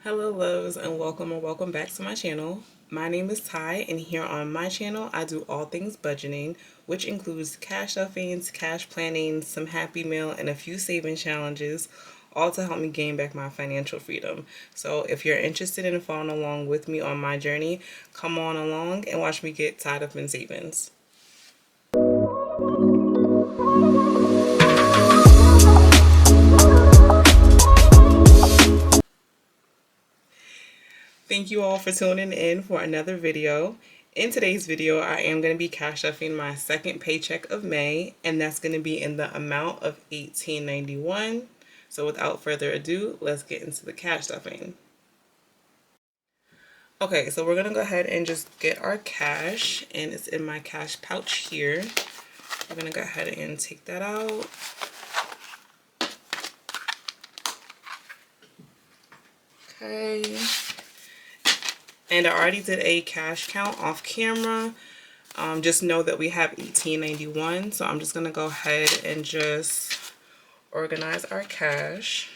Hello loves and welcome or welcome back to my channel. My name is Ty and here on my channel I do all things budgeting, which includes cash stuffings, cash planning, some happy meal, and a few saving challenges, all to help me gain back my financial freedom. So if you're interested in following along with me on my journey, come on along and watch me get tied up in savings. Thank you all for tuning in for another video. In today's video, I am going to be cash stuffing my second paycheck of May, and that's going to be in the amount of $18.91. So without further ado, let's get into the cash stuffing. Okay, so we're going to go ahead and just get our cash, and it's in my cash pouch here. We're going to go ahead and take that out. Okay. And I already did a cash count off camera. Just know that we have $18.91, so I'm just going to go ahead and just organize our cash.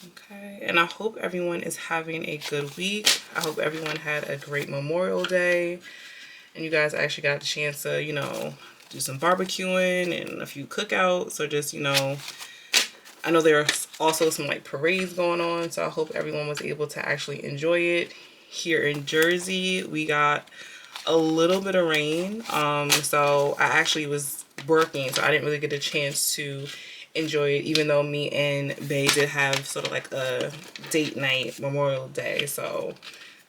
Okay, and I hope everyone is having a good week. I hope everyone had a great Memorial Day, and you guys actually got the chance to, do some barbecuing and a few cookouts, or just, I know there are also some parades going on, so I hope everyone was able to actually enjoy it. Here in Jersey, we got a little bit of rain, so I actually was working, so I didn't really get a chance to enjoy it, even though me and Bae did have sort of like a date night Memorial Day, so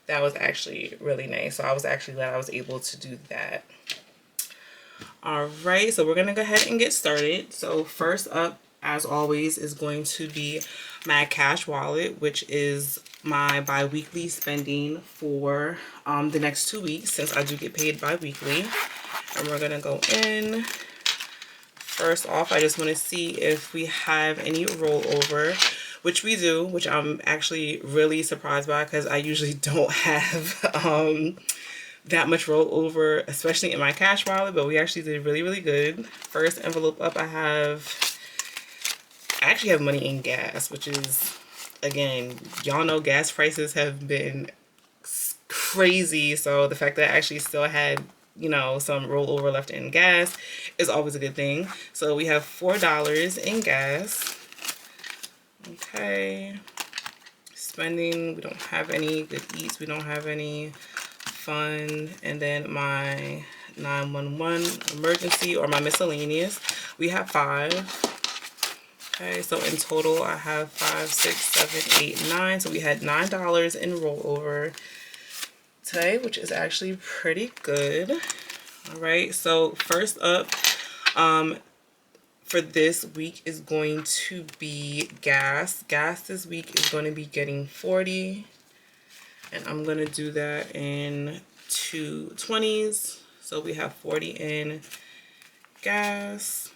that was actually really nice. So I was actually glad I was able to do that. All right, so we're gonna go ahead and get started. So first up, as always, is going to be my cash wallet, which is my bi-weekly spending for the next 2 weeks, since I do get paid bi-weekly. And we're gonna go in. First off, I just want to see if we have any rollover, which we do, which I'm actually really surprised by, because I usually don't have that much rollover, especially in my cash wallet, but we actually did really, really good. First envelope up, I actually have money in gas, which is, again, y'all know gas prices have been crazy, so the fact that I actually still had, some rollover left in gas is always a good thing. So we have $4 in gas. Okay. Spending, we don't have any. Good eats, we don't have any. Fun, and then my 911 emergency, or my miscellaneous, we have 5. Okay, so in total I have 5, 6, 7, 8, 9. So we had $9 in rollover today, which is actually pretty good. All right, so first up for this week is going to be gas. Gas this week is going to be getting 40, and I'm going to do that in 2 20s. So we have 40 in gas.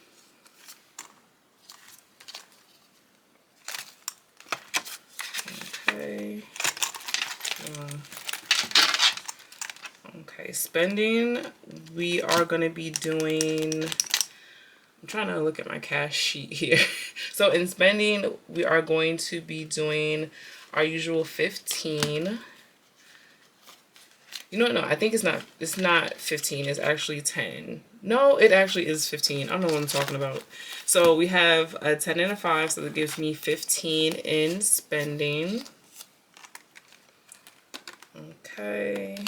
Okay. Okay, spending, we are going to be doing, I'm trying to look at my cash sheet here. So in spending, we are going to be doing our usual 15. No, I think it's not 15, it's actually 10. No, it actually is 15. I don't know what I'm talking about. So we have a 10 and a 5, so that gives me 15 in spending. Okay.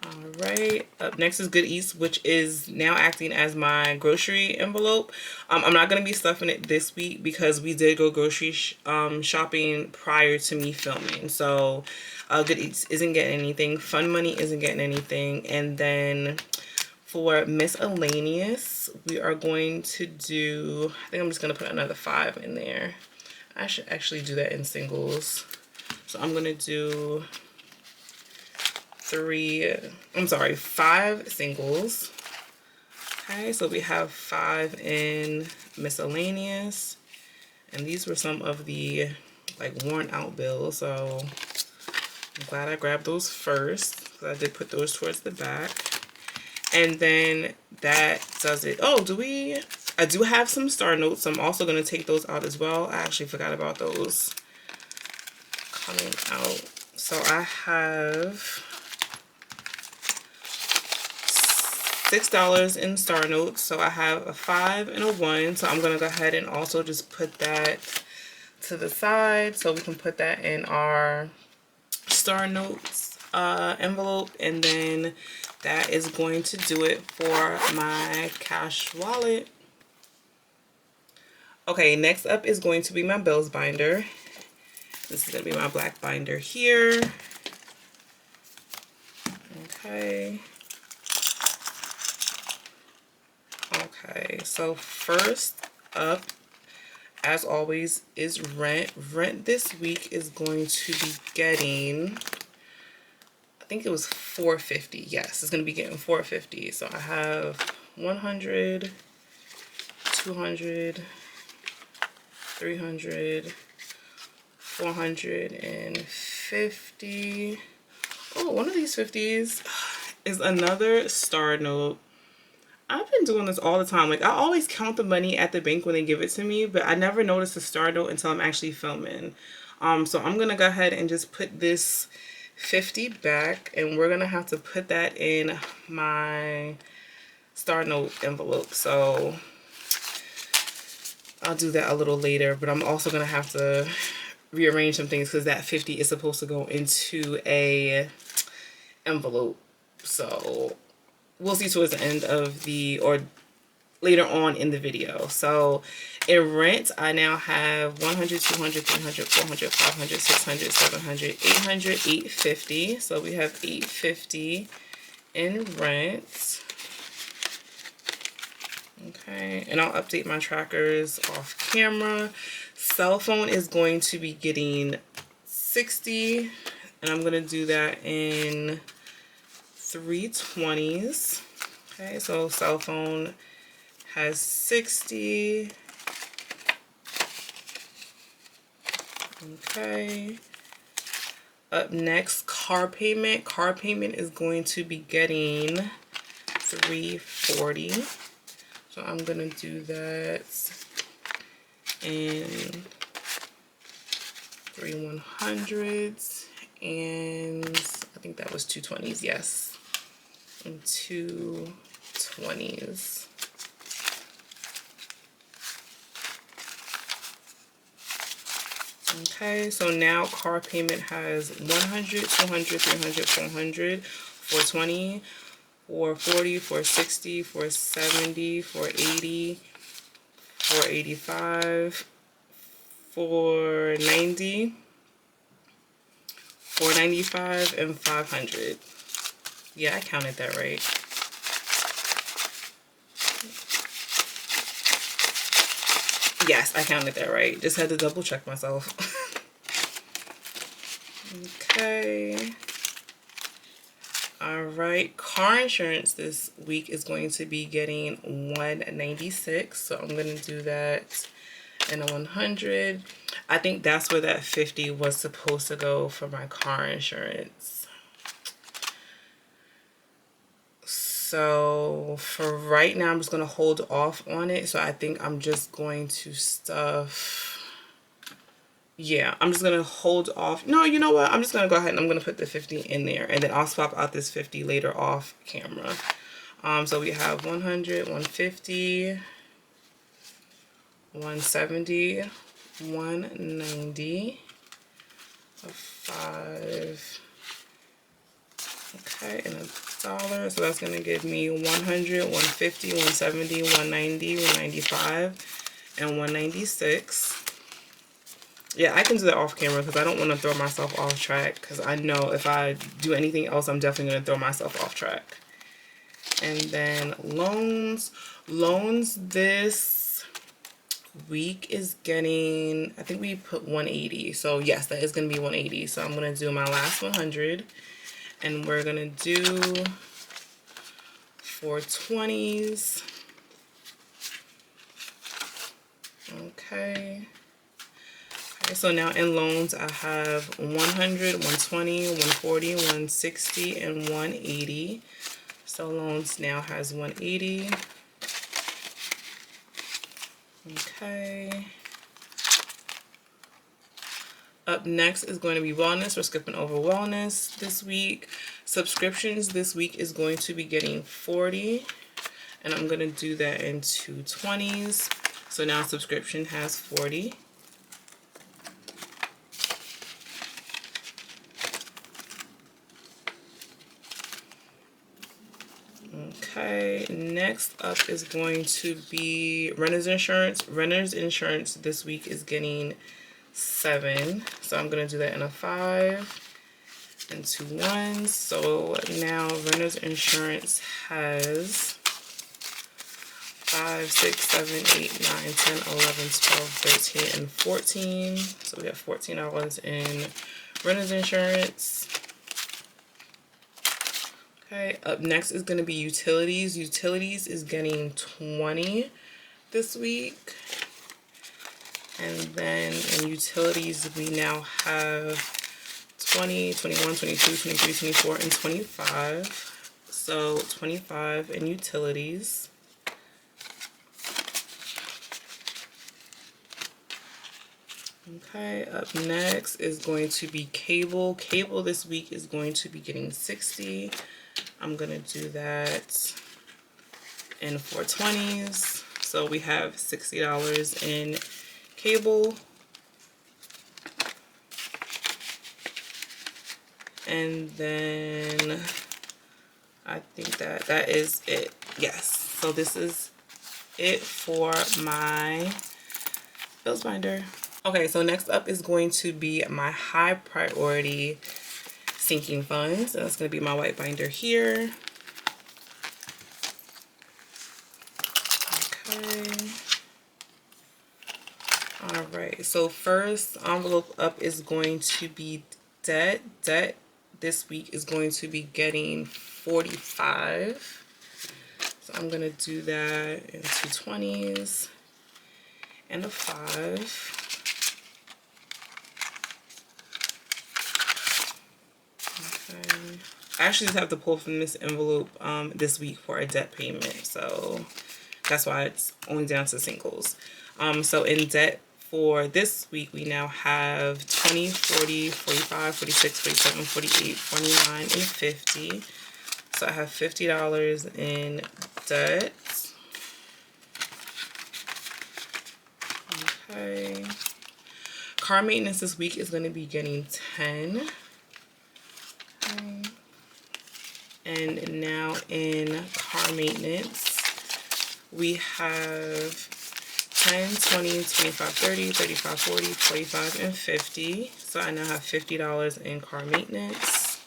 All right, up next is Good Eats, which is now acting as my grocery envelope. I'm not going to be stuffing it this week because we did go grocery shopping prior to me filming. So Good Eats isn't getting anything. Fun Money isn't getting anything. And then for miscellaneous, we are going to do, I think I'm just going to put another 5 in there. I should actually do that in singles. So I'm going to do 5 singles. Okay, so we have 5 in miscellaneous, and these were some of the worn out bills, so I'm glad I grabbed those first, because I did put those towards the back. And then that does it. Oh, I do have some star notes. I'm also going to take those out as well. I actually forgot about those coming out. So I have $6 in star notes. So I have a 5 and a 1. So I'm going to go ahead and also just put that to the side so we can put that in our star notes envelope. And then that is going to do it for my cash wallet. Okay, next up is going to be my bills binder. This is going to be my black binder here. Okay. Okay, so first up, as always, is rent. Rent this week is going to be getting, I think it was $4.50. Yes, it's going to be getting $4.50. So I have 100, 200, 300, 450. Oh, one of these 50s is another star note. I've been doing this all the time. Like, I always count the money at the bank when they give it to me, but I never notice the star note until I'm actually filming. So I'm gonna go ahead and just put this 50 back, and we're gonna have to put that in my star note envelope. So I'll do that a little later, but I'm also gonna have to rearrange some things because that 50 is supposed to go into a envelope. So we'll see towards the end of the, or later on in the video. So in rent, I now have 100, 200, 300, 400, 500, 600, 700, 800, 850. So we have 850 in rent. Okay, and I'll update my trackers off camera. Cell phone is going to be getting 60, and I'm gonna do that in 320s. Okay, so cell phone has 60. Okay. Up next, car payment. Car payment is going to be getting 340. So I'm gonna do that in 3/100s, and I think that was 220s. Yes, and 220s. Okay, so now car payment has 100, 200, 300, 400, 420, 440, 460, 470, 480, 485, 490, 495, and 500. Yeah, I counted that right. Yes, I counted that right. Just had to double check myself. Okay. All right. Car insurance this week is going to be getting 196. So I'm going to do that in a 100. I think that's where that 50 was supposed to go for my car insurance. So for right now, I'm just going to hold off on it. So I think I'm just going to stuff. Yeah, I'm just going to hold off. No, you know what? I'm just going to go ahead and I'm going to put the 50 in there. And then I'll swap out this 50 later off camera. So we have 100, 150, 170, 190, 5. Okay, and $1. So that's going to give me 100, 150, 170, 190, 195, and 196. Yeah, I can do that off camera because I don't want to throw myself off track, because I know if I do anything else, I'm definitely going to throw myself off track. And then loans. Loans this week is getting, I think we put 180. So yes, that is going to be 180. So I'm going to do my last 100. And we're going to do 420s. Okay. Okay, so now in loans, I have 100, 120, 140, 160, and 180. So loans now has 180. Okay. Up next is going to be wellness. We're skipping over wellness this week. Subscriptions this week is going to be getting 40. And I'm going to do that in 220s. So now subscription has 40. Okay, next up is going to be renter's insurance. Renter's insurance this week is getting 7. So I'm going to do that in a 5 and 2 1s. So now renter's insurance has 5, 6, 7, 8, 9, 10, 11, 12, 13, and 14. So we have $14 in renter's insurance. Okay, up next is going to be utilities. Utilities is getting 20 this week. And then in utilities, we now have 20, 21, 22, 23, 24, and 25. So 25 in utilities. Okay, up next is going to be cable. Cable this week is going to be getting 60. I'm going to do that in 420s. So we have $60 in cable. And then I think that is it. Yes. So this is it for my bills binder. Okay, so next up is going to be my high priority sinking funds. And that's going to be my white binder here. Okay. All right, so first envelope up is going to be debt. Debt this week is going to be getting 45. So I'm going to do that in 220s and a 5. Okay. I actually just have to pull from this envelope this week for a debt payment. So that's why it's only down to singles. So in debt for this week, we now have 20, 40, 45, 46, 47, 48, 49, and 50. So I have $50 in debt. Okay. Car maintenance this week is going to be getting 10. Okay. And now in car maintenance, we have 10, 20, 25, 30, 35, 40, 45, and 50. So I now have $50 in car maintenance.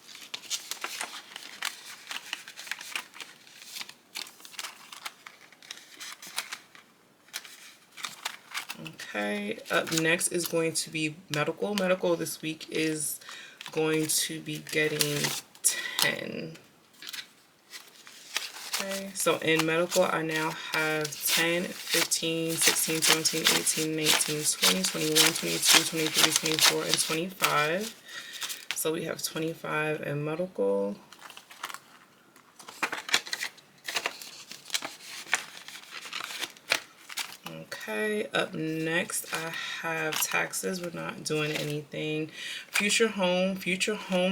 Okay, up next is going to be medical. Medical this week is going to be getting 10. Okay, so in medical, I now have 10, 15, 16, 17, 18, 19, 20, 21, 22, 23, 24, and 25. So we have 25 in medical. Okay, up next I have taxes. We're not doing anything. Future home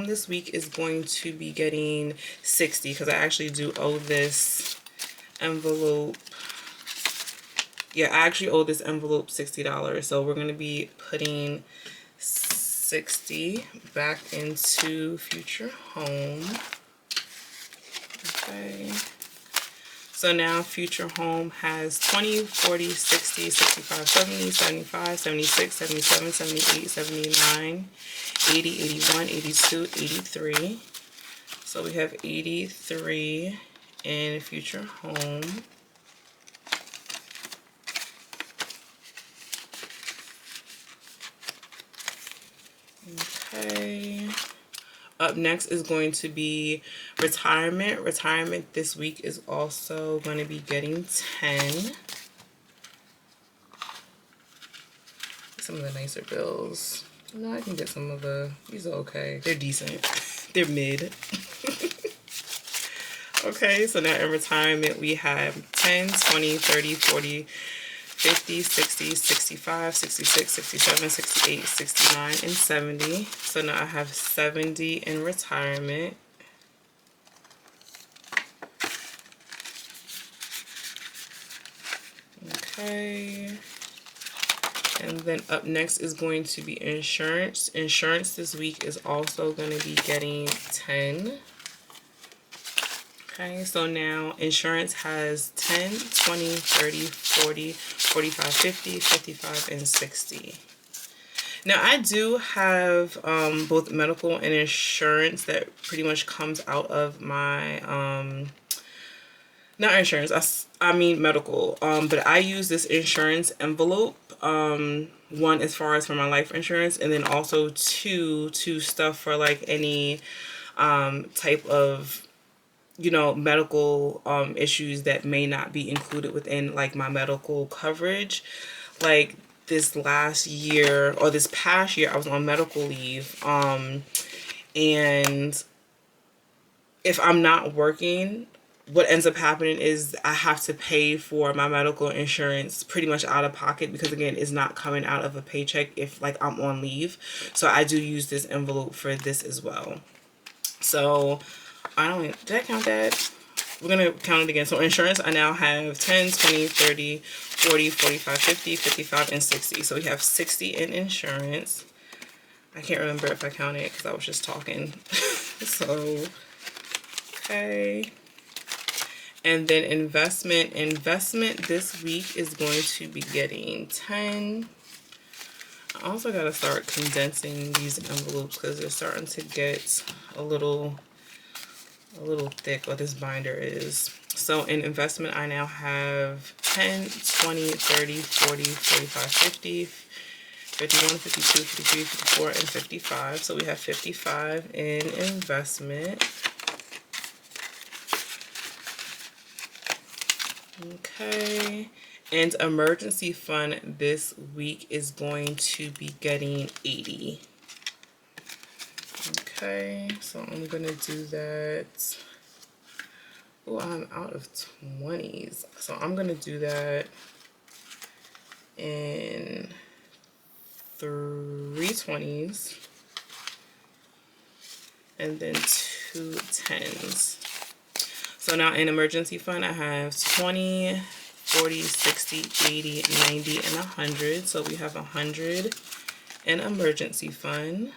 this week is going to be getting 60 because I actually do owe this envelope. Yeah, I actually owe this envelope $60. So we're going to be putting 60 back into future home. Okay. So now future home has 20, 40, 60, 65, 70, 75, 76, 77, 78, 79, 80, 81, 82, 83. So we have 83 in future home. Okay. Up next is going to be retirement. Retirement this week is also going to be getting 10. Some of the nicer bills. No, I can get some of the, these are okay. They're decent. They're mid. Okay, so now in retirement we have 10, 20, 30, 40, 50, 60, 65, 66, 67, 68, 69, and 70. So now I have 70 in retirement. Okay. And then up next is going to be insurance. Insurance this week is also going to be getting 10. Okay, so now insurance has 10, 20, 30, 40, 45, 50, 55, and 60. Now I do have both medical and insurance that pretty much comes out of my not insurance, I mean medical, but I use this insurance envelope, one as far as for my life insurance, and then also two stuff for like any type of, you know, medical issues that may not be included within like my medical coverage. Like this last year or this past year I was on medical leave, and if I'm not working, what ends up happening is I have to pay for my medical insurance pretty much out of pocket, because again, it's not coming out of a paycheck if like I'm on leave. So I do use this envelope for this as well. So I don't, did I count that? We're going to count it again. So insurance, I now have 10, 20, 30, 40, 45, 50, 55, and 60. So we have 60 in insurance. I can't remember if I counted it because I was just talking. So, okay. And then investment this week is going to be getting 10. I also got to start condensing these envelopes because they're starting to get a little thick, or this binder is. So in investment, I now have 10, 20, 30, 40, 45, 50, 51, 52, 53, 54, and 55. So we have 55 in investment. Okay. And emergency fund this week is going to be getting 80. Okay, so I'm gonna do that. Oh, I'm out of 20s. So I'm gonna do that in 3 20s and then 2 10s. So now in emergency fund, I have 20, 40, 60, 80, 90, and 100. So we have 100 in emergency fund.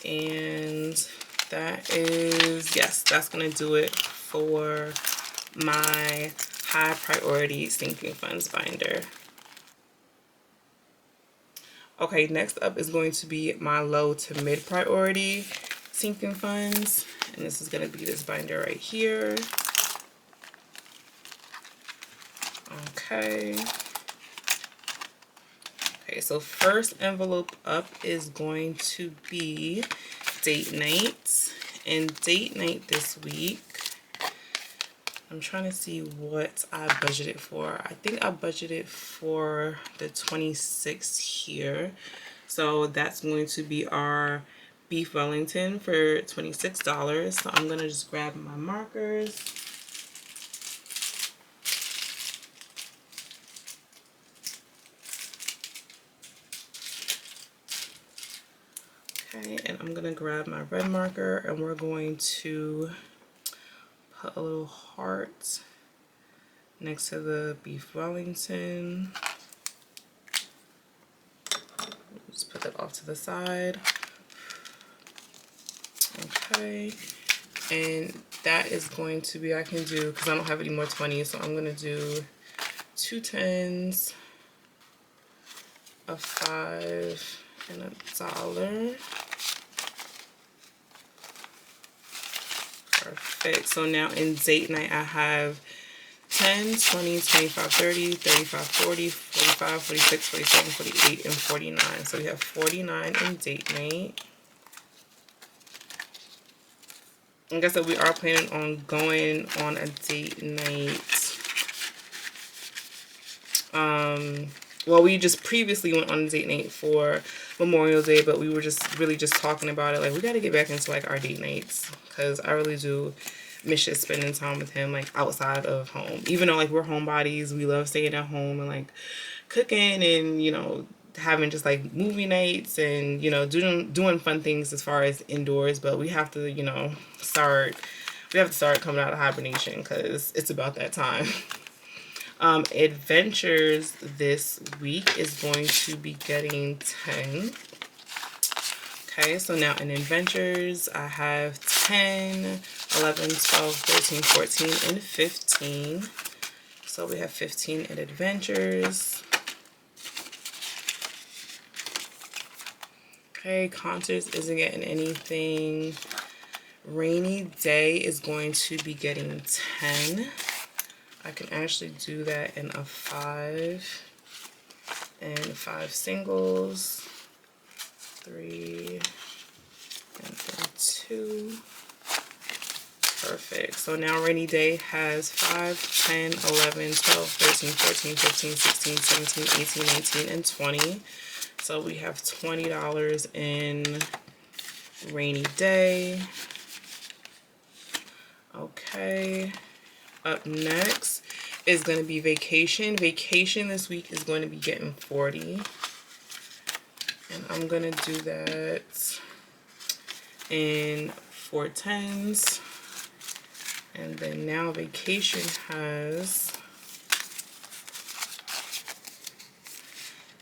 And that is, yes, that's going to do it for my high priority sinking funds binder. Okay, next up is going to be my low to mid priority sinking funds. And this is going to be this binder right here. Okay. Okay, so first envelope up is going to be date night. And date night this week, I'm trying to see what I budgeted for. I think I budgeted for the 26th here. So that's going to be our beef Wellington for $26. So I'm going to just grab my markers. Okay, and I'm going to grab my red marker, and we're going to put a little heart next to the beef Wellington. Just put that off to the side. Okay, and that is going to be, I can do, because I don't have any more 20s, so I'm going to do 2 10s, a 5, and $1. Perfect. So now in date night, I have 10, 20, 25, 30, 35, 40, 45, 46, 47, 48, and 49. So we have 49 in date night. Like I said, we are planning on going on a date night. Well, we just previously went on a date night for Memorial Day, but we were just really just talking about it. Like, we got to get back into like our date nights, because I really do miss just spending time with him, like outside of home. Even though like we're homebodies, we love staying at home and like cooking and, you know, having just like movie nights and, you know, doing fun things as far as indoors. But we have to, you know, start coming out of hibernation, because it's about that time. Adventures this week is going to be getting 10. Okay, so now in Adventures, I have 10, 11, 12, 13, 14, and 15. So we have 15 in Adventures. Okay, Concerts isn't getting anything. Rainy Day is going to be getting 10. I can actually do that in a 5 and 5 singles, 3 and then 2. Perfect. So now Rainy Day has 5, 10, 11, 12, 13, 14, 15, 16, 17, 18, 19, and 20. So we have $20 in Rainy Day. Okay. Up next is going to be Vacation. Vacation this week is going to be getting 40. And I'm going to do that in 4 10s. And then now Vacation has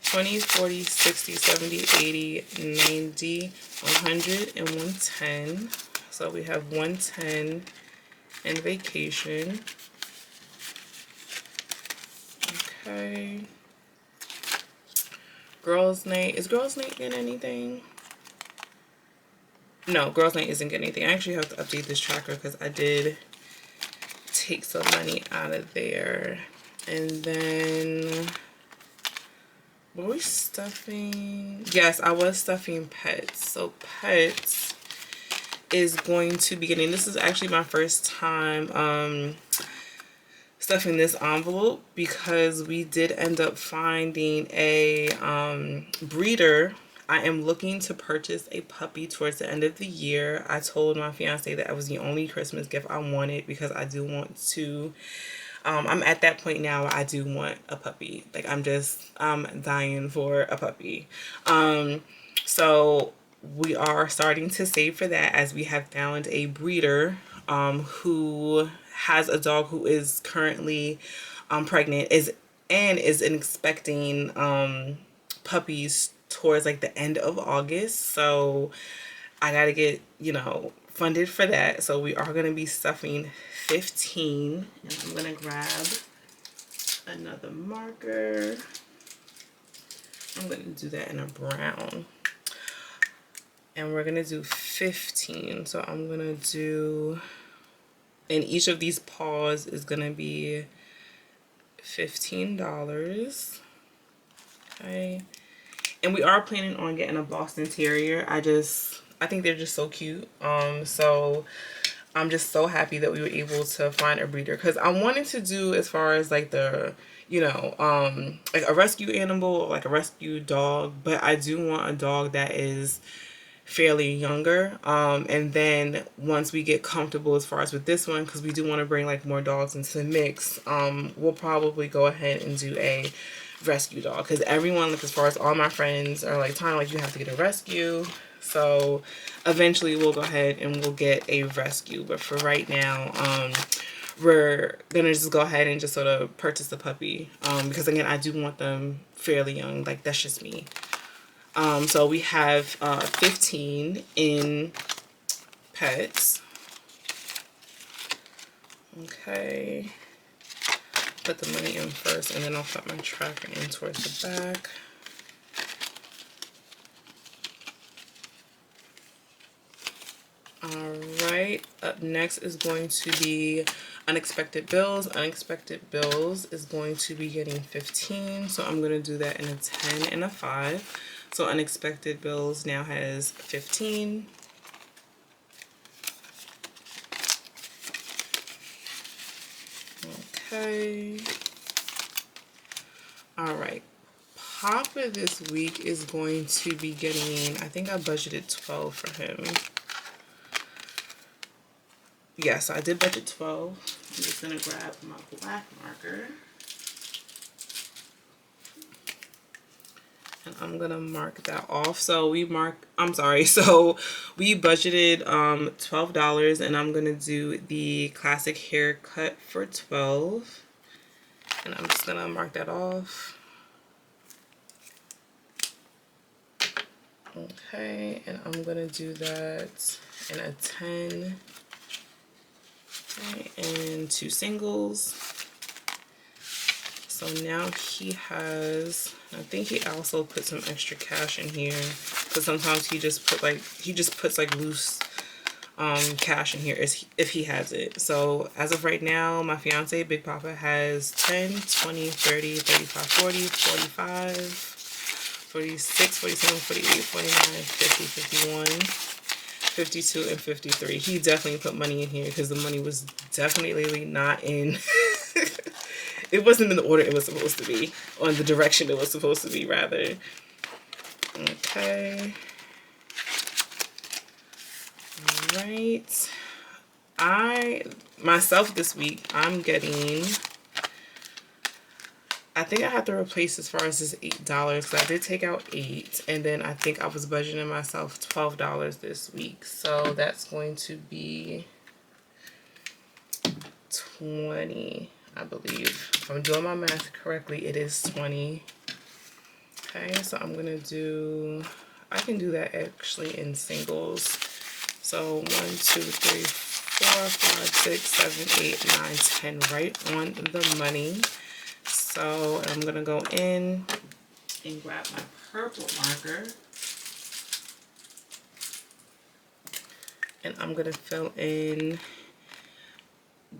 20, 40, 60, 70, 80, 90, 100, and 110. So we have 110 in Vacation. Okay. Girls' Night. Is Girls' Night getting anything? No, Girls' Night isn't getting anything. I actually have to update this tracker because I did take some money out of there. And then, were we stuffing? Yes, I was stuffing Pets. So Pets is going to be getting, this is actually my first time stuffing this envelope, because we did end up finding a breeder. I am looking to purchase a puppy towards the end of the year. I told my fiance that it was the only Christmas gift I wanted, because I do want to, I'm at that point now where I do want a puppy. Like, I'm dying for a puppy. So we are starting to save for that, as we have found a breeder who has a dog who is currently pregnant, is expecting puppies towards like the end of August. So I gotta get, you know, funded for that. So we are gonna be stuffing 15. And I'm gonna grab another marker. I'm gonna do that in a brown. And we're gonna do 15. So I'm gonna do, and each of these paws is gonna be $15. Okay. And we are planning on getting a Boston Terrier. I think they're just so cute. So I'm just so happy that we were able to find a breeder, because I wanted to do, as far as like the, you know, like a rescue animal, like a rescue dog, but I do want a dog that is fairly younger. And then once we get comfortable as far as with this one, because we do want to bring like more dogs into the mix, we'll probably go ahead and do a rescue dog, because everyone, like as far as all my friends are like, Tanya, like, you have to get a rescue. So eventually we'll go ahead and we'll get a rescue, but for right now we're gonna just go ahead and just sort of purchase the puppy, because again, I do want them fairly young. Like, that's just me. So we have 15 in Pets. Okay. Put the money in first, and then I'll put my tracker in towards the back. Alright, up next is going to be Unexpected Bills. Unexpected Bills is going to be getting 15, so I'm going to do that in a 10 and a 5. So Unexpected Bills now has 15. Okay. Alright, Papa this week is going to be getting, I think I budgeted 12 for him. Yes, I did budget 12. I'm just gonna grab my black marker. And I'm gonna mark that off. So we budgeted $12, and I'm gonna do the classic haircut for 12. And I'm just gonna mark that off. Okay, and I'm gonna do that in a 10. Okay, and 2 singles. So now he has, I think he also put some extra cash in here, because sometimes he just puts like loose cash in here if he has it. So as of right now, my fiance Big Papa has 10, 20, 30, 35, 40, 45, 46, 47, 48, 49, 50, 51, 52, and 53. He definitely put money in here because the money was definitely not in it wasn't in the order it was supposed to be, or in the direction it was supposed to be, rather. Okay. Alright. Myself this week, I'm getting, I think I have to replace as far as this $8, because I did take out 8, and then I think I was budgeting myself $12 this week. So that's going to be 20, I believe. If I'm doing my math correctly, it is 20. Okay, so I'm gonna do, I can do that actually in singles. So 1, 2, 3, 4, 5, 6, 7, 8, 9, 10, right on the money. So I'm gonna go in and grab my purple marker, and I'm gonna fill in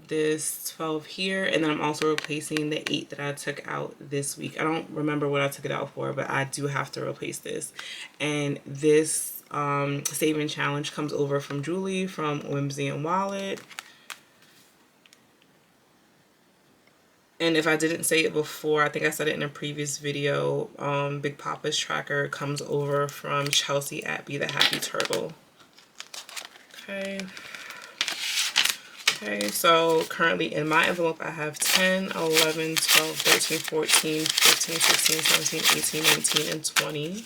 this 12 here, and then I'm also replacing the 8 that I took out this week. I don't remember what I took it out for, but I do have to replace this. And this saving challenge comes over from Julie from Whimsy and Wallet. And if I didn't say it before, I think I said it in a previous video, Big Papa's tracker comes over from Chelsea at Be The Happy Turtle. Okay. Okay, so currently in my envelope I have 10, 11, 12, 13, 14, 15, 16, 17, 18, 19, and 20.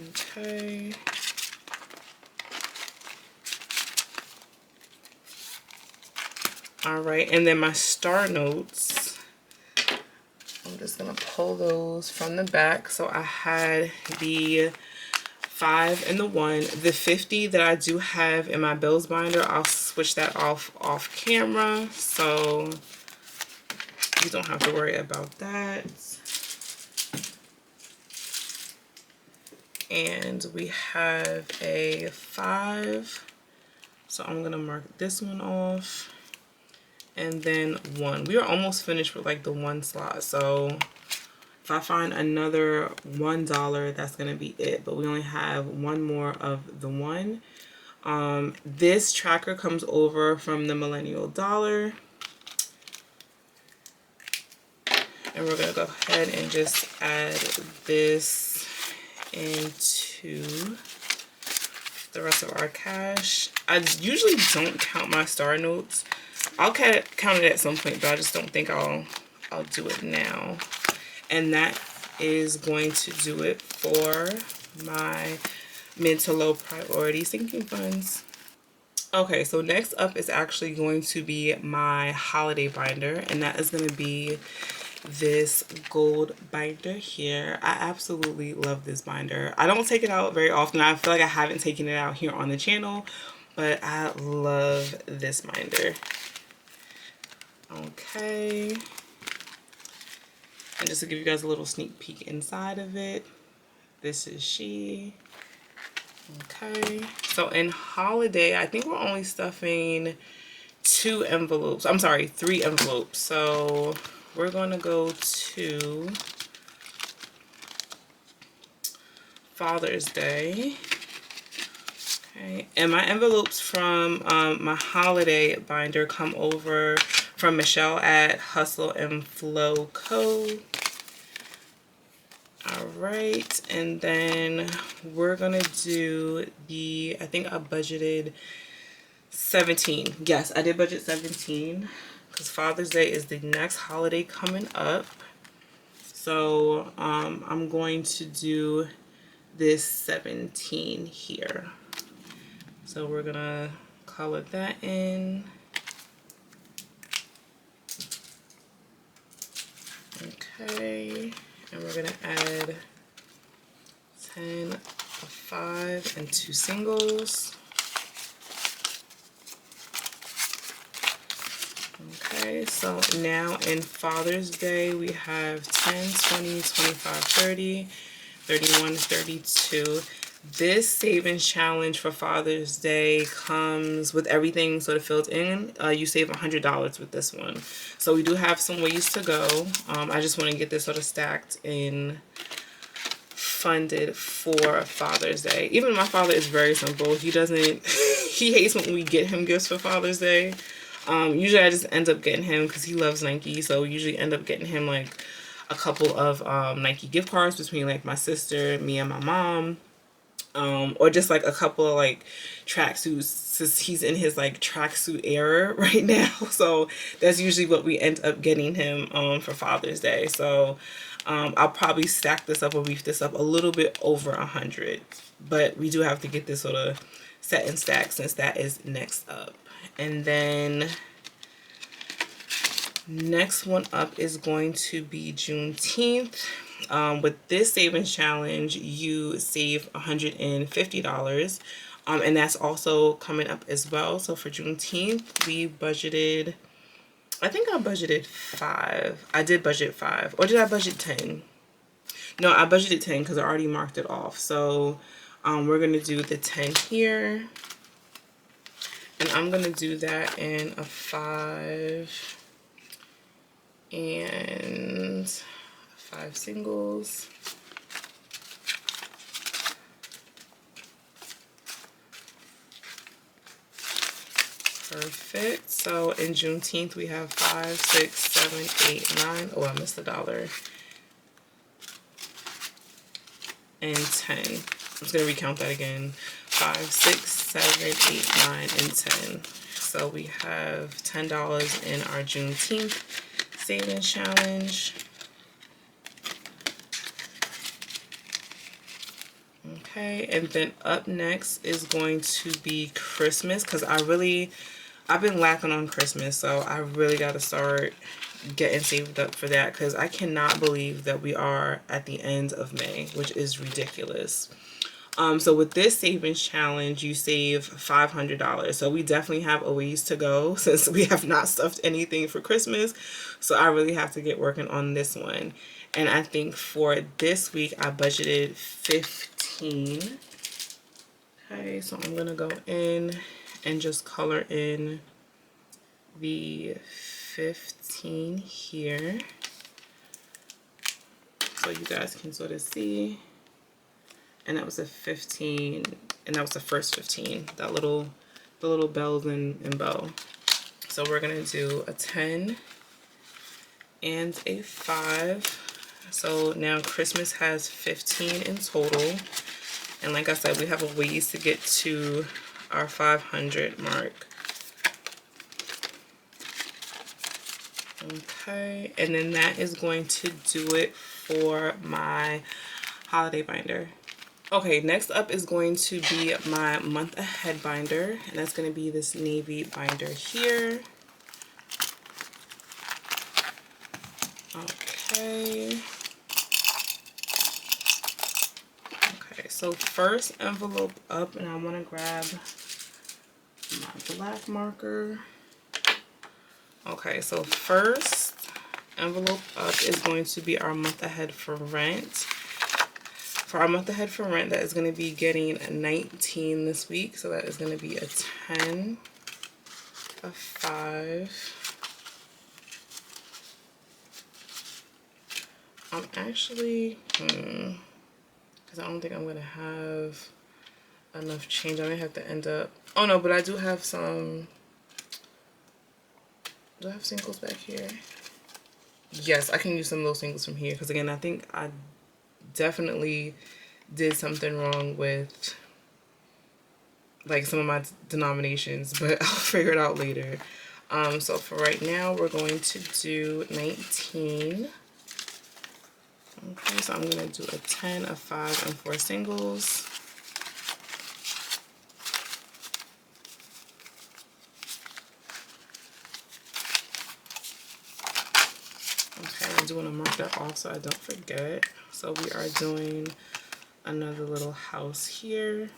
Okay. All right, and then my star notes, I'm just gonna pull those from the back. So I had the 5 and the 1. The 50 that I do have in my bills binder, I'll switch that off camera, so you don't have to worry about that. And we have a 5, so I'm gonna mark this one off, and then 1. We are almost finished with like the 1 slot, so if I find another $1, that's going to be it. But we only have 1 more of the 1. This tracker comes over from the Millennial Dollar. And we're going to go ahead and just add this into the rest of our cash. I usually don't count my star notes. I'll count it at some point, but I just don't think I'll do it now. And that is going to do it for my mid to low priority sinking funds. Okay, so next up is actually going to be my holiday binder, and that is going to be this gold binder here. I absolutely love this binder. I don't take it out very often. I feel like I haven't taken it out here on the channel, but I love this binder. Okay. And just to give you guys a little sneak peek inside of it, this is she. Okay, so in holiday, I think we're only stuffing 2 envelopes. I'm sorry, 3 envelopes. So we're going to go to Father's Day. Okay, and my envelopes from my holiday binder come over from Michelle at Hustle and Flow Co. All right, and then we're gonna do the, I think I budgeted 17. Yes, I did budget 17 because Father's Day is the next holiday coming up. So I'm going to do this 17 here. So we're gonna color that in. Okay, and we're gonna add 10, a 5, and 2 singles. Okay, so now in Father's Day we have 10, 20, 25, 30, 31, 32. This savings challenge for Father's Day comes with everything sort of filled in. You save $100 with this one. So we do have some ways to go. I just want to get this sort of stacked and funded for Father's Day. Even my father is very simple. He doesn't, he hates when we get him gifts for Father's Day. Usually I just end up getting him because he loves Nike. So we usually end up getting him like a couple of Nike gift cards between like my sister, me, and my mom. Or just like a couple of like tracksuits, since he's in his like tracksuit era right now. So that's usually what we end up getting him for Father's Day. So I'll probably stack this up or beef this up a little bit over 100, but we do have to get this sort of set and stacked since that is next up. And then next one up is going to be Juneteenth. With this savings challenge, you save $150, and that's also coming up as well. So for Juneteenth, we budgeted, I think I budgeted 5. I did budget 5, or did I budget 10? No, I budgeted 10 because I already marked it off. So we're gonna do the 10 here, and I'm gonna do that in a 5 and 5 singles. Perfect. So in Juneteenth we have 5, 6, 7, 8, 9. Oh, I missed $1. And 10. I'm just gonna recount that again. 5, 6, 7, 8, 9, and 10. So we have $10 in our Juneteenth savings challenge. Okay, and then up next is going to be Christmas, because I've been lacking on Christmas, so I really got to start getting saved up for that, because I cannot believe that we are at the end of May, which is ridiculous. So with this savings challenge, you save $500. So we definitely have a ways to go since we have not stuffed anything for Christmas. So I really have to get working on this one. And I think for this week, I budgeted 15. Okay, so I'm going to go in and just color in the 15 here, so you guys can sort of see. And that was a 15, and that was the first 15, the little bells and bow. So we're gonna do a 10 and a 5. So now Christmas has 15 in total, and like I said, we have a ways to get to our 500 mark. Okay, and then that is going to do it for my holiday binder. Okay, next up is going to be my month ahead binder, and that's going to be this navy binder here. Okay. Okay, so first envelope up, and I want to grab my black marker. Okay, so first envelope up is going to be our month ahead for rent. For our month ahead for rent, that is going to be getting a 19 this week. So that is going to be a 10, a 5. I'm actually, because I don't think I'm going to have enough change. I may have to end up, oh no, but I do have some, do I have singles back here? Yes, I can use some of those singles from here, because again, I think I definitely did something wrong with like some of my denominations, but I'll figure it out later. So for right now, we're going to do 19. Okay, so I'm going to do a 10, a 5, and 4 singles. Okay, I do want to mark that off so I don't forget. So we are doing another little house here.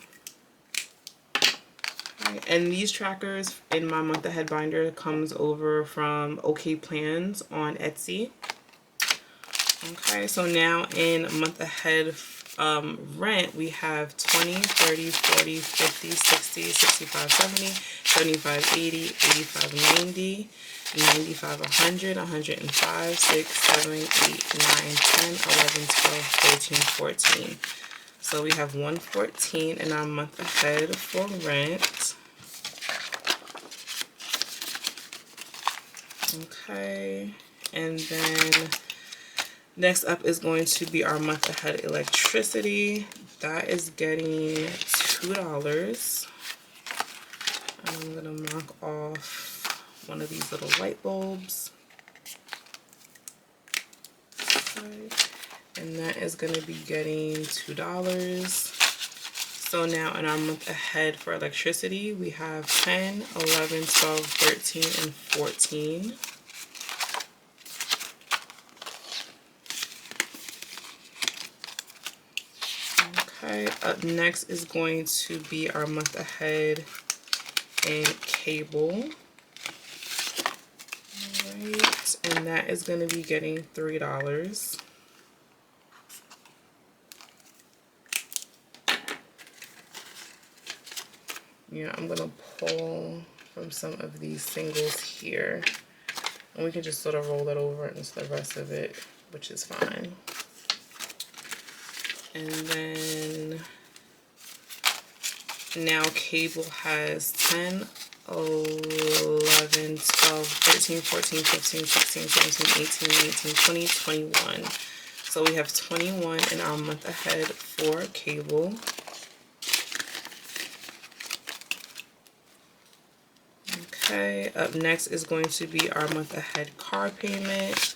Okay, and these trackers in my month ahead binder comes over from OK Plans on Etsy. Okay, so now in month ahead rent, we have 20, 30, 40, 50, 60, 65, 70, 75, 80, 85, 90, 95, 100, 105, 6, 7, 8, 9, 10, 11, 12, 13, 14. So we have 114 in our month ahead for rent. Okay, and then next up is going to be our month ahead electricity. That is getting $2. I'm gonna mark off one of these little light bulbs. Okay. And that is gonna be getting $2. So now in our month ahead for electricity, we have 10, 11, 12, 13, and 14. Okay, up next is going to be our month ahead in cable. Alright, and that is going to be getting $3. Yeah, I'm going to pull from some of these singles here. And we can just sort of roll that over into the rest of it, which is fine. And then now cable has 10, 11, 12, 13, 14, 15, 16, 17, 18, 19, 20, 21. So we have 21 in our month ahead for cable. Okay, up next is going to be our month ahead car payment.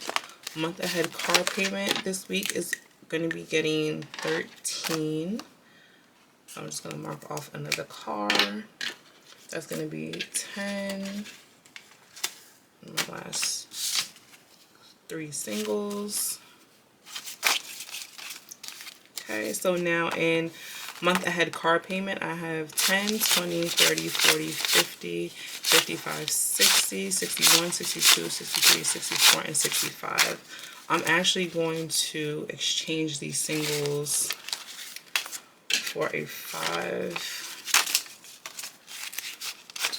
Month ahead car payment this week is going to be getting 13. I'm just going to mark off another car. That's going to be 10. And my last 3 singles. Okay, so now in month ahead car payment, I have 10, 20, 30, 40, 50, 55, 60, 61, 62, 63, 64, and 65. I'm actually going to exchange these singles for a 5,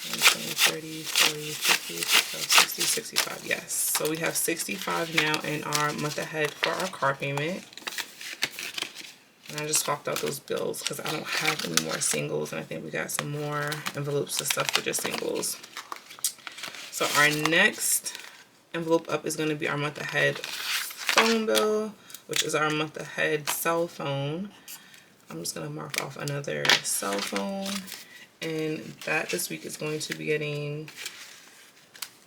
10, 20, 30, 40, 50, 55, 60, 65. Yes. So we have 65 now in our month ahead for our car payment. And I just swapped out those bills because I don't have any more singles, and I think we got some more envelopes and stuff for just singles. So our next envelope up is going to be our month ahead phone bill, which is our month ahead cell phone. I'm just going to mark off another cell phone, and that this week is going to be getting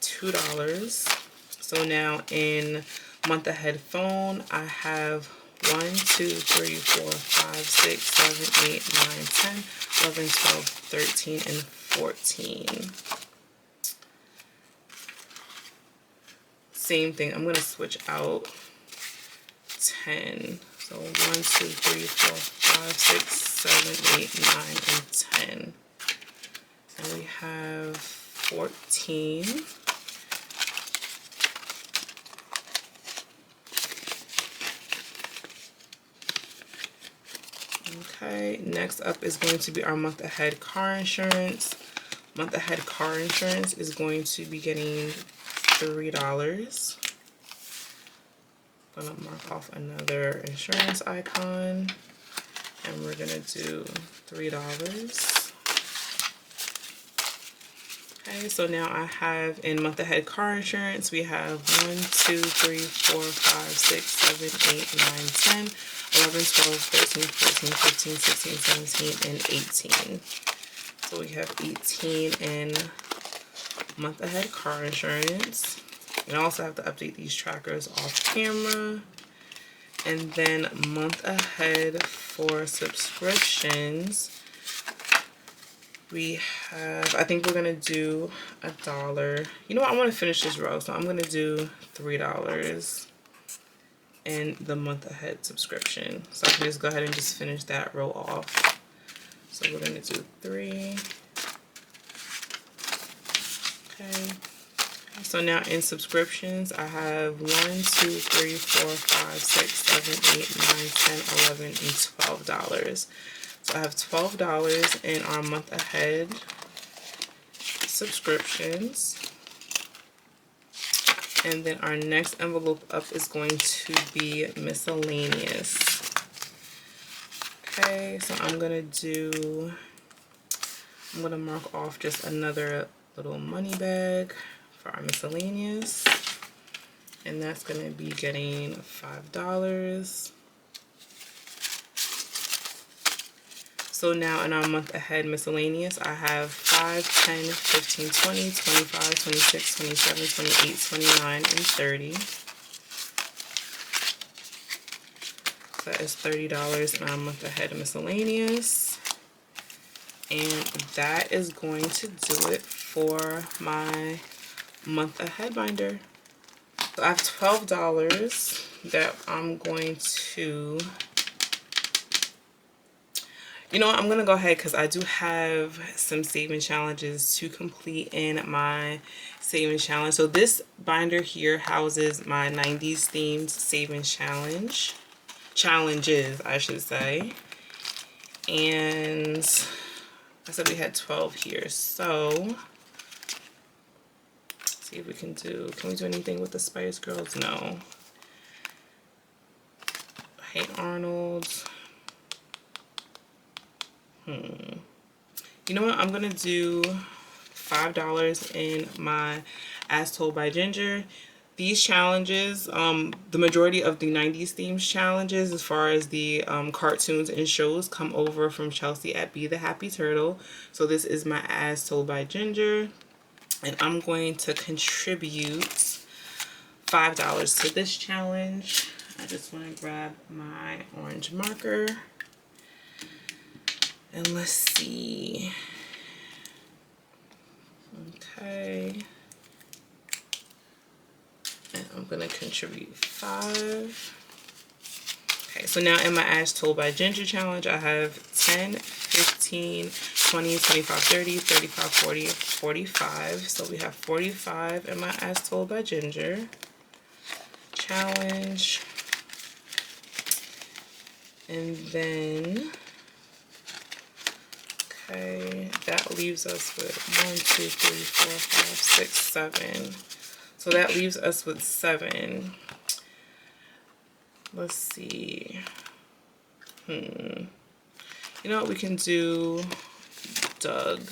$2. So now in month ahead phone, I have 1, 2, 3, 4, 5, 6, 7, 8, 9, 10, 11, 12, 13, and 14. Same thing. I'm going to switch out 10. So 1, 2, 3, 4, 5, 6, 7, 8, 9, and 10. And we have 14. Okay, next up is going to be our month ahead car insurance. Month ahead car insurance is going to be getting $3. I'm gonna mark off another insurance icon, and we're gonna do $3. Okay, so now I have in month ahead car insurance, we have 1, 2, 3, 4, 5, 6, 7, 8, 9, 10, 11, 12, 13, 14, 15, 16, 17, and 18. So we have 18 in month ahead car insurance. And I also have to update these trackers off camera. And then month ahead for subscriptions, we have, I think we're gonna do $1. You know what, I want to finish this row, so I'm gonna do $3 in the month ahead subscription. So I can just go ahead and just finish that row off. So we're gonna do 3. Okay. So now in subscriptions, I have 1, 2, 3, 4, 5, 6, 7, 8, 9, 10, 11, and $12. So I have $12 in our month ahead subscriptions. And then our next envelope up is going to be miscellaneous. Okay, so I'm gonna mark off just another little money bag for our miscellaneous. And that's gonna be getting $5. So now in our month ahead miscellaneous, I have 5, 10, 15, 20, 25, 26, 27, 28, 29, and 30. So that is $30 in our month ahead miscellaneous. And that is going to do it for my month ahead binder. So I have $12 that I'm going to, you know what, I'm going to go ahead because I do have some saving challenges to complete in my saving challenge. So this binder here houses my 90s themed saving challenges, I should say. And I said we had 12 here. So let's see if we can we do anything with the Spice Girls? No. Hey Arnold. You know what? I'm gonna do $5 in my As Told by Ginger. These challenges, the majority of the 90s themes challenges, as far as the cartoons and shows, come over from Chelsea at Be the Happy Turtle. So this is my As Told by Ginger, and I'm going to contribute $5 to this challenge. I just want to grab my orange marker. And let's see. Okay. And I'm going to contribute 5. Okay, so now in my As Told by Ginger challenge, I have 10, 15, 20, 25, 30, 35, 40, 45. So we have 45 in my As Told by Ginger challenge. And then, okay, that leaves us with 1, 2, 3, 4, 5, 6, 7. So that leaves us with 7. Let's see. You know what, we can do Doug.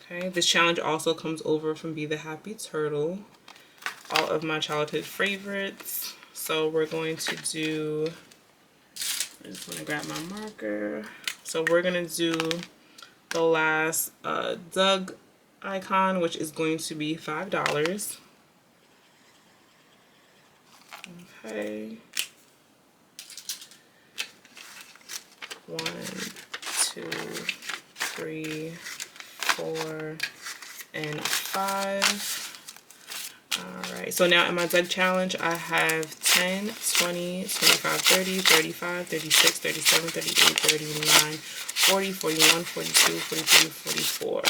Okay, this challenge also comes over from Be the Happy Turtle. All of my childhood favorites. So we're going to do, I just want to grab my marker. So we're going to do the last Doug icon, which is going to be $5. Okay. 1, 2, 3, 4, and 5. Alright, so now in my Doug challenge, I have 10, 20, 25, 30, 35, 36, 37, 38, 39, 40, 41, 42, 43, 44.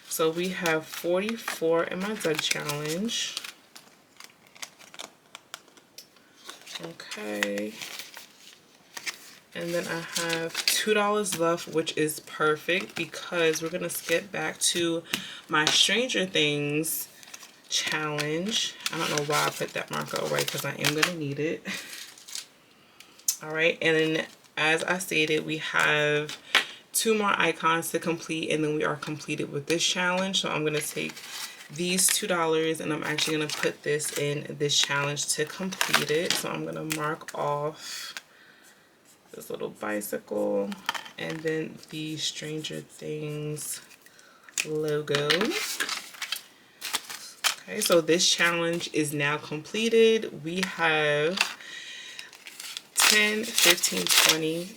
So we have 44 in my Doug challenge. Okay. And then I have $2 left, which is perfect because we're going to skip back to my Stranger Things challenge. I don't know why I put that marker away because I am going to need it. Alright, and then as I stated, we have 2 more icons to complete, and then we are completed with this challenge. So I'm going to take these $2 and I'm actually going to put this in this challenge to complete it. So I'm going to mark off this little bicycle and then the Stranger Things logo. Okay, so this challenge is now completed. We have 10, 15, 20,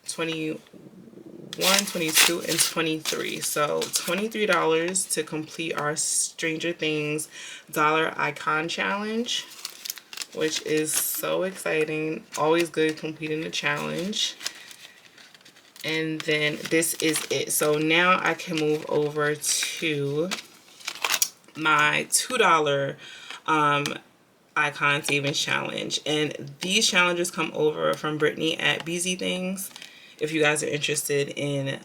21, 22, and 23. So $23 to complete our Stranger Things dollar icon challenge, which is so exciting. Always good completing the challenge. And then this is it. So now I can move over to my $2 icon savings challenge, and these challenges come over from Brittany at BZ Things. If you guys are interested in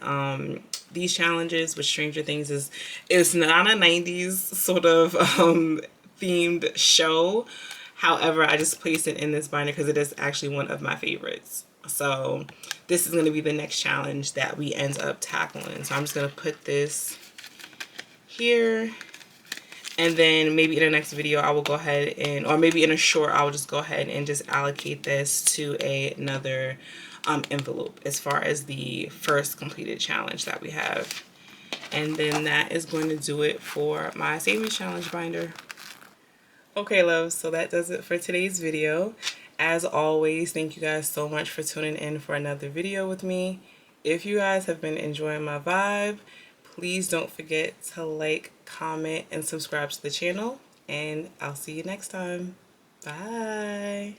these challenges with Stranger Things, it's not a 90s sort of themed show. However, I just placed it in this binder because it is actually one of my favorites. So this is going to be the next challenge that we end up tackling. So I'm just going to put this here. And then maybe in the next video, I will go ahead and, or maybe in a short, I will just go ahead and just allocate this to another envelope as far as the first completed challenge that we have. And then that is going to do it for my savings challenge binder. Okay, loves, so that does it for today's video. As always, thank you guys so much for tuning in for another video with me. If you guys have been enjoying my vibe, please don't forget to like, comment, and subscribe to the channel. And I'll see you next time. Bye.